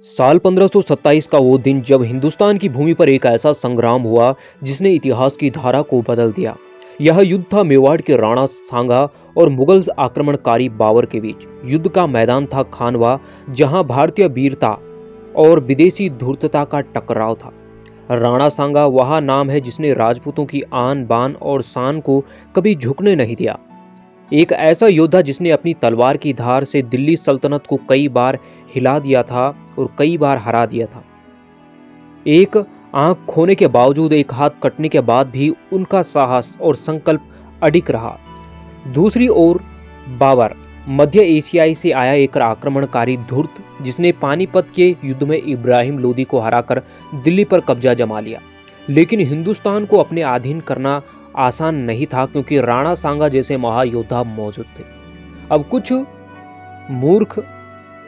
साल 1527 का वो दिन जब हिंदुस्तान की भूमि पर एक ऐसा संग्राम हुआ जिसने इतिहास की धारा को बदल दिया। यह युद्ध था मेवाड़ के राणा सांगा और मुगल आक्रमणकारी बाबर के बीच। युद्ध का मैदान था खानवा, जहां भारतीय वीरता और विदेशी धूर्तता का टकराव था। राणा सांगा वह नाम है जिसने राजपूतों की आन बान और शान को कभी झुकने नहीं दिया। एक ऐसा योद्धा जिसने अपनी तलवार की धार से दिल्ली सल्तनत को कई बार हिला दिया था और कई बार हरा दिया था। एक आंख खोने के बावजूद, एक हाथ कटने के बाद भी उनका साहस और संकल्प अडिग रहा। दूसरी ओर बाबर, मध्य एशियाई से आया एक आक्रमणकारी धूर्त, जिसने पानीपत के युद्ध में इब्राहिम लोदी को हराकर दिल्ली पर कब्जा जमा लिया। लेकिन हिंदुस्तान को अपने अधीन करना आसान नहीं था, क्योंकि राणा सांगा जैसे महायोद्धा मौजूद थे। अब कुछ मूर्ख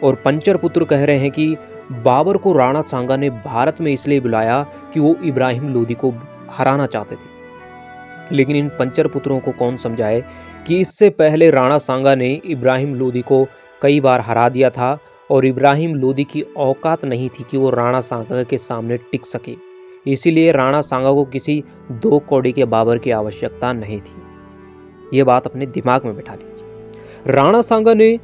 और पंचर पुत्र कह रहे हैं कि बाबर को राणा सांगा ने भारत में इसलिए बुलाया कि वो इब्राहिम लोदी को हराना चाहते थे। लेकिन इन पंचर पुत्रों को कौन समझाए कि इससे पहले राणा सांगा ने इब्राहिम लोदी को कई बार हरा दिया था और इब्राहिम लोदी की औकात नहीं थी कि वो राणा सांगा के सामने टिक सके। इसीलिए राणा सांगा को किसी दो कौड़ी के बाबर की आवश्यकता नहीं थी। ये बात अपने दिमाग में बैठा लीजिए। राणा सांगा ने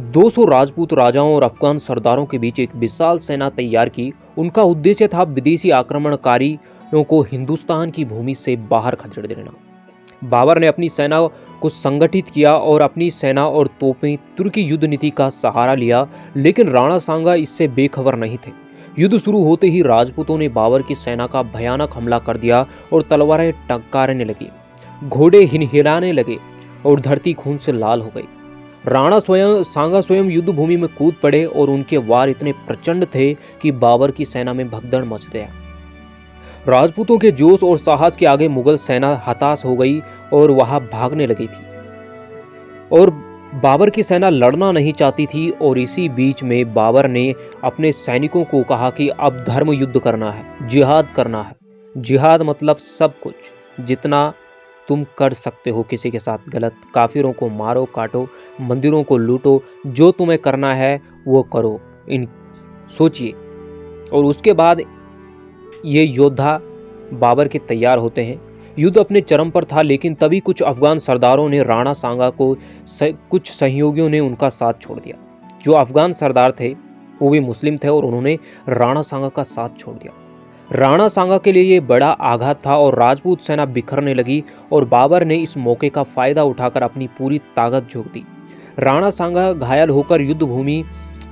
200 राजपूत राजाओं और अफगान सरदारों के बीच एक विशाल सेना तैयार की। उनका उद्देश्य था विदेशी आक्रमणकारियों को हिंदुस्तान की भूमि से बाहर खदेड़ देना। बाबर ने अपनी सेना को संगठित किया और अपनी सेना और तोपें तुर्की युद्ध नीति का सहारा लिया, लेकिन राणा सांगा इससे बेखबर नहीं थे। युद्ध शुरू होते ही राजपूतों ने बाबर की सेना का भयानक हमला कर दिया और तलवारें टंकारने लगी, घोड़े हिलहिलाने लगे और धरती खून से लाल हो गई। राणा सांगा स्वयं युद्ध भूमि में कूद पड़े और उनके वार इतने प्रचंड थे कि बाबर की सेना में भगदड़ मच गया। राजपूतों के जोश और साहस के आगे मुगल सेना हताश हो गई और वहां भागने लगी थी और बाबर की सेना लड़ना नहीं चाहती थी। और इसी बीच में बाबर ने अपने सैनिकों को कहा कि अब धर्म युद्ध करना है, जिहाद करना है। जिहाद मतलब सब कुछ, जितना तुम कर सकते हो किसी के साथ गलत, काफिरों को मारो काटो, मंदिरों को लूटो, जो तुम्हें करना है वो करो। इन सोचिए। और उसके बाद ये योद्धा बाबर के तैयार होते हैं। युद्ध अपने चरम पर था, लेकिन तभी कुछ अफगान सरदारों ने राणा सांगा को कुछ सहयोगियों ने उनका साथ छोड़ दिया। जो अफगान सरदार थे वो भी मुस्लिम थे और उन्होंने राणा सांगा का साथ छोड़ दिया। राणा सांगा के लिए ये बड़ा आघात था और राजपूत सेना बिखरने लगी और बाबर ने इस मौके का फायदा उठाकर अपनी पूरी ताकत झोंक दी। राणा सांगा घायल होकर युद्ध भूमि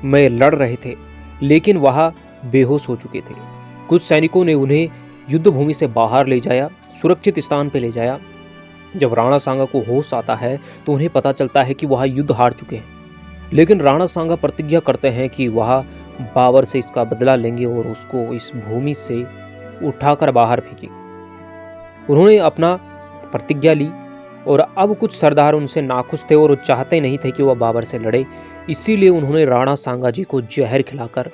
में लड़ रहे थे, लेकिन वह बेहोश हो चुके थे। कुछ सैनिकों ने उन्हें युद्ध भूमि से बाहर ले जाया, सुरक्षित स्थान पर ले जाया। जब राणा सांगा को होश आता है तो उन्हें पता चलता है कि वह युद्ध हार चुके हैं। लेकिन राणा सांगा प्रतिज्ञा करते हैं कि वह बाबर से इसका बदला लेंगे और उसको इस भूमि से उठाकर बाहर फेंकेंगे। उन्होंने अपना प्रतिज्ञा ली और अब कुछ सरदार उनसे नाखुश थे और चाहते नहीं थे कि वह बाबर से लड़े। इसीलिए उन्होंने राणा सांगा जी को जहर खिलाकर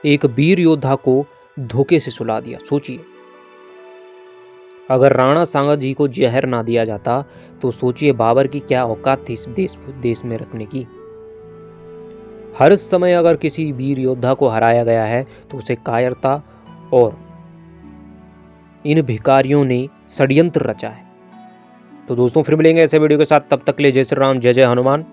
एक वीर योद्धा को धोखे से सुला दिया। सोचिए, अगर राणा सांगा जी को जहर ना दिया जाता तो सोचिए बाबर की क्या औकात थी इस देश में रखने की। हर समय अगर किसी वीर योद्धा को हराया गया है तो उसे कायरता और इन भिखारियों ने षड्यंत्र रचा है। तो दोस्तों, फिर मिलेंगे ऐसे वीडियो के साथ। तब तक के लिए जय श्री राम, जय जय हनुमान।